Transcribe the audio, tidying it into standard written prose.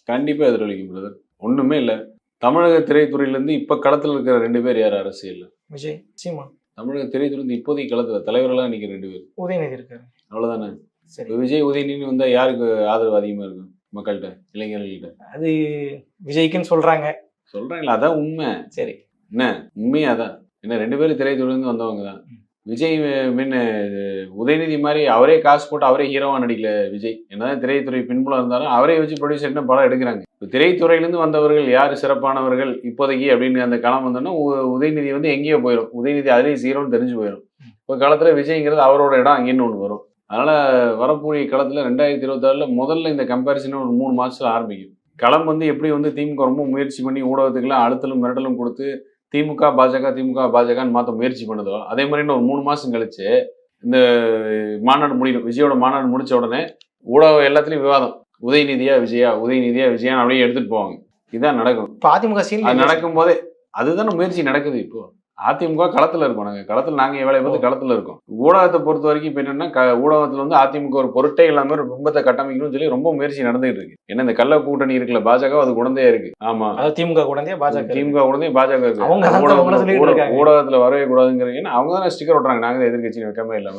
கண்டிப்பா எதிரொலிக்கும் பிரதர். ஒண்ணுமே இல்ல. தமிழக திரைத்துறையிலேருந்து இப்ப களத்துல இருக்கிற 2 பேர் யாரு அரசியல்ல? விஜய், சீமான், தமிழக திரைத்துறையில இப்போதைக்கு களத்துல தலைவர்களா நிக்கிற 2 பேர். உதயநிதி இருக்காரு. அவ்வளவுதானே. சரி, இப்ப விஜய், உதயநிதின்னு வந்தா யாருக்கு ஆதரவு அதிகமா இருக்கும் மக்கள்கிட்ட, இளைஞர்கள்கிட்ட? அது விஜய்க்குன்னு சொல்றாங்க. சொல்றாங்களா, அதான் உண்மை. சரி, என்ன உண்மையே அதான். என்ன 2 பேரும் திரைத்துறையிலேருந்து வந்தவங்க தான். விஜய் மீன் உதயநிதி மாதிரி அவரே காசு போட்டு அவரே ஹீரோவா நடிக்கல விஜய். என்னதான் திரைத்துறை பின்புலம் இருந்தாலும் அவரே வச்சு ப்ரொடியூசர்னு படம் எடுக்கிறாங்க. திரைத்துறையிலேருந்து வந்தவர்கள் யார் சிறப்பானவர்கள் இப்போதைக்கு அப்படின்னு அந்த களம் வந்தோன்னா உதயநிதி வந்து எங்கேயோ போயிடும். உதயநிதி அதுலேயும் ஹீரோன்னு தெரிஞ்சு போயிடும். இப்போ காலத்தில் விஜய்ங்கிறது அவரோட இடம் அங்கேன்னு ஒன்று வரும். அதனால வரக்கூடிய களத்தில் 2026 முதல்ல இந்த கம்பேரிசன் ஒரு 3 மாசத்துல ஆரம்பிக்கும். களம் வந்து எப்படி வந்து திமுக ரொம்ப முயற்சி பண்ணி ஊடகத்துக்குலாம் அழுத்தலும் மிரட்டலும் கொடுத்து திமுக பாஜகன்னு மாற்ற முயற்சி பண்ணுதோ, அதே மாதிரி இன்னும் ஒரு 3 மாசம் கழிச்சு இந்த மாநாடு முடியும். விஜயோட மாநாடு முடிச்ச உடனே ஊடகம் எல்லாத்துலயும் விவாதம். உதயநிதியா விஜயா அப்படியே எடுத்துட்டு போவாங்க. இதுதான் நடக்கும். இப்போ அதிமுக அது நடக்கும் போதே அதுதானே முயற்சி நடக்குது. இப்போ அதிமுக களத்துல இருக்கோம். நாங்க வேலையை பார்த்து களத்துல இருக்கோம். ஊடகத்தை பொறுத்த வரைக்கும் இப்ப என்னன்னா ஊடகத்துல வந்து அதிமுக ஒரு பொருட்டே இல்லாம ஒரு பிம்பத்தை கட்டமைக்கணும்னு சொல்லி ரொம்ப முயற்சி நடந்துகிட்டு இருக்கு. ஏன்னா இந்த கள்ள கூட்டணி இருக்குல்ல, பாஜக அது குழந்தையா இருக்கு. ஆமா, திமுக குழந்தையா பாஜக இருக்கு. ஊடகத்துல வரவே கூடாதுங்கிறீங்க. அவங்க தானே ஸ்டிக்கர் ஓட்டுறாங்க, நாங்க எதிர்கட்சி வைக்காம இல்லாம.